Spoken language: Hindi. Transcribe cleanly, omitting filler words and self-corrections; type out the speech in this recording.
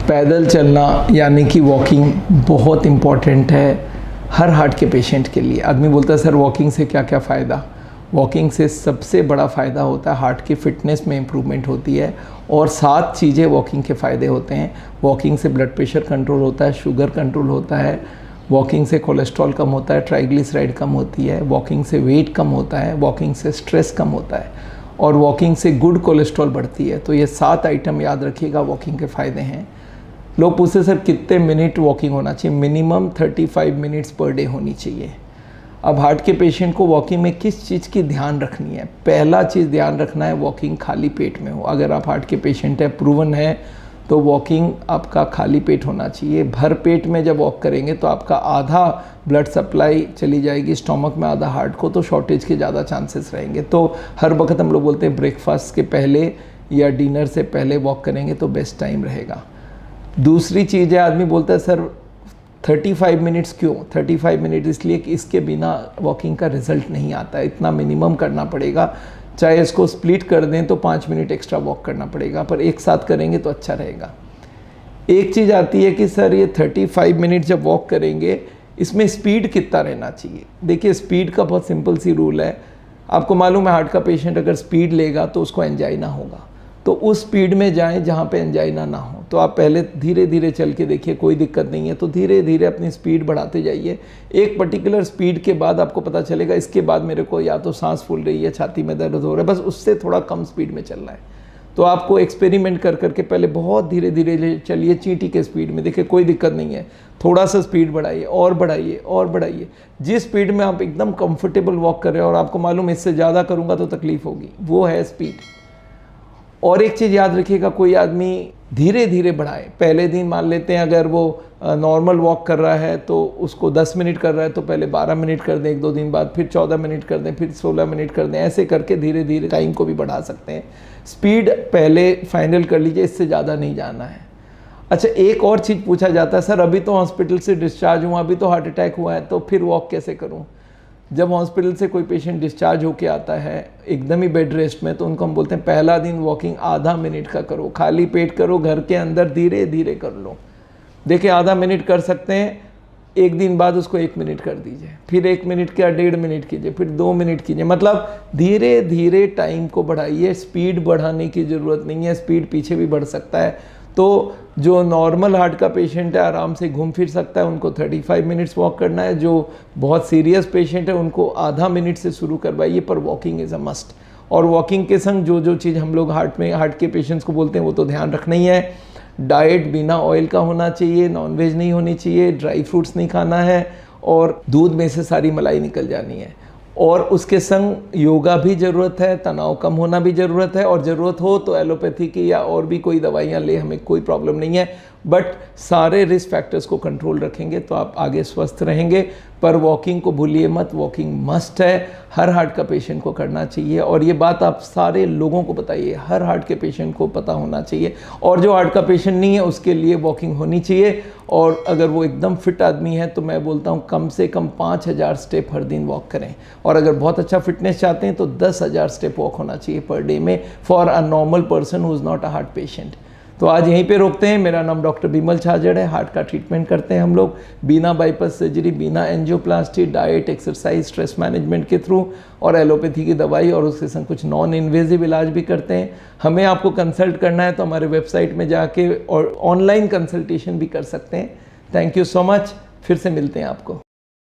पैदल चलना यानी कि वॉकिंग बहुत इम्पॉर्टेंट है हर हार्ट के पेशेंट के लिए। आदमी बोलता है सर वॉकिंग से क्या क्या फ़ायदा। वॉकिंग से सबसे बड़ा फ़ायदा होता है हार्ट की फ़िटनेस में इम्प्रूवमेंट होती है और 7 चीज़ें वॉकिंग के फ़ायदे होते हैं। वॉकिंग से ब्लड प्रेशर कंट्रोल होता है, शुगर कंट्रोल होता है, वॉकिंग से कोलेस्ट्रॉल कम होता है, ट्राइग्लिसराइड कम होती है, वॉकिंग से वेट कम होता है, वॉकिंग से स्ट्रेस कम होता है और वॉकिंग से गुड कोलेस्ट्रॉल बढ़ती है। तो ये 7 आइटम याद रखिएगा वॉकिंग के फ़ायदे हैं। लोग पूछते सर कितने मिनट वॉकिंग होना चाहिए? मिनिमम 35 मिनट्स पर डे होनी चाहिए। अब हार्ट के पेशेंट को वॉकिंग में किस चीज़ की ध्यान रखनी है? पहला चीज़ ध्यान रखना है वॉकिंग खाली पेट में हो। अगर आप हार्ट के पेशेंट है, प्रूवन है, तो वॉकिंग आपका खाली पेट होना चाहिए। भर पेट में जब वॉक करेंगे तो आपका आधा ब्लड सप्लाई चली जाएगी स्टोमक में, आधा हार्ट को, तो शॉर्टेज के ज़्यादा चांसेस रहेंगे। तो हर वक्त हम लोग बोलते हैं ब्रेकफास्ट के पहले या डिनर से पहले वॉक करेंगे तो बेस्ट टाइम रहेगा। दूसरी चीज़ है, आदमी बोलता है सर 35 मिनट्स क्यों? 35 मिनट इसलिए कि इसके बिना वॉकिंग का रिजल्ट नहीं आता है, इतना मिनिमम करना पड़ेगा। चाहे इसको स्प्लिट कर दें तो 5 मिनट एक्स्ट्रा वॉक करना पड़ेगा, पर एक साथ करेंगे तो अच्छा रहेगा। एक चीज़ आती है कि सर ये 35 मिनट जब वॉक करेंगे इसमें स्पीड कितना रहना चाहिए? देखिए स्पीड का बहुत सिंपल सी रूल है। आपको मालूम है हार्ट का पेशेंट अगर स्पीड लेगा तो उसको एंजाइना होगा, तो उस स्पीड में जाएं जहाँ पे एंजाइना ना हो। तो आप पहले धीरे धीरे चल के देखिए, कोई दिक्कत नहीं है तो धीरे धीरे अपनी स्पीड बढ़ाते जाइए। एक पर्टिकुलर स्पीड के बाद आपको पता चलेगा इसके बाद मेरे को या तो सांस फूल रही है, छाती में दर्द हो रहा है, बस उससे थोड़ा कम स्पीड में चलना है। तो आपको एक्सपेरिमेंट कर करके पहले बहुत धीरे धीरे चलिए, चींटी के स्पीड में, देखिए कोई दिक्कत नहीं है, थोड़ा सा स्पीड बढ़ाइए और बढ़ाइए और बढ़ाइए। जिस स्पीड में आप एकदम कंफर्टेबल वॉक कर रहे हो और आपको मालूम इससे ज़्यादा करूँगा तो तकलीफ होगी, वो है स्पीड। और एक चीज़ याद रखिएगा, कोई आदमी धीरे धीरे बढ़ाए। पहले दिन मान लेते हैं अगर वो नॉर्मल वॉक कर रहा है तो उसको 10 मिनट कर रहा है तो पहले 12 मिनट कर दें, 1-2 दिन बाद फिर 14 मिनट कर दें, फिर 16 मिनट कर दें। ऐसे करके धीरे धीरे टाइम को भी बढ़ा सकते हैं। स्पीड पहले फाइनल कर लीजिए, इससे ज़्यादा नहीं जाना है। अच्छा, एक और चीज़ पूछा जाता है सर अभी तो हॉस्पिटल से डिस्चार्ज हुआ, अभी तो हार्ट अटैक हुआ है, तो फिर वॉक कैसे करूँ? जब हॉस्पिटल से कोई पेशेंट डिस्चार्ज होके आता है एकदम ही बेड रेस्ट में, तो उनको हम बोलते हैं पहला दिन वॉकिंग आधा मिनट का करो, खाली पेट करो, घर के अंदर धीरे धीरे कर लो। देखिए आधा मिनट कर सकते हैं, एक दिन बाद उसको 1 मिनट कर दीजिए, फिर 1 मिनट क्या 1.5 मिनट कीजिए, फिर 2 मिनट कीजिए। मतलब धीरे धीरे टाइम को बढ़ाइए। स्पीड बढ़ाने की ज़रूरत नहीं है, स्पीड पीछे भी बढ़ सकता है। तो जो नॉर्मल हार्ट का पेशेंट है आराम से घूम फिर सकता है, उनको 35 मिनट्स वॉक करना है। जो बहुत सीरियस पेशेंट है उनको आधा मिनट से शुरू करवाइए, पर वॉकिंग इज़ अ मस्ट। और वॉकिंग के संग जो जो चीज़ हम लोग हार्ट के पेशेंट्स को बोलते हैं वो तो ध्यान रखना ही है। डाइट बिना ऑयल का होना चाहिए, नॉनवेज नहीं होनी चाहिए, ड्राई फ्रूट्स नहीं खाना है और दूध में से सारी मलाई निकल जानी है। और उसके संग योगा भी ज़रूरत है, तनाव कम होना भी ज़रूरत है, और ज़रूरत हो तो एलोपैथी की या और भी कोई दवाइयाँ ले, हमें कोई प्रॉब्लम नहीं है। बट सारे रिस्क फैक्टर्स को कंट्रोल रखेंगे तो आप आगे स्वस्थ रहेंगे। पर वॉकिंग को भूलिए मत, वॉकिंग मस्ट है, हर हार्ट का पेशेंट को करना चाहिए। और ये बात आप सारे लोगों को बताइए, हर हार्ट के पेशेंट को पता होना चाहिए। और जो हार्ट का पेशेंट नहीं है उसके लिए वॉकिंग होनी चाहिए। और अगर वो एकदम फिट आदमी है तो मैं बोलता हूँ कम से कम 5000 स्टेप हर दिन वॉक करें। और अगर बहुत अच्छा फिटनेस चाहते हैं तो 10,000 स्टेप वॉक होना चाहिए पर डे में, for a normal person who is not a heart patient. तो आज यहीं पे रोकते हैं। मेरा नाम डॉक्टर बिमल छाजड़ है। हार्ट का ट्रीटमेंट करते हैं हम लोग बिना बाईपास सर्जरी, बिना angioplasty, diet, exercise, stress management के थ्रू, और एलोपैथी की दवाई, और उसके संग कुछ नॉन इन्वेजिव इलाज भी करते हैं। हमें आपको कंसल्ट करना है तो हमारे वेबसाइट में जाके और ऑनलाइन कंसल्टेशन भी कर सकते हैं। Thank you so much. फिर से मिलते हैं आपको।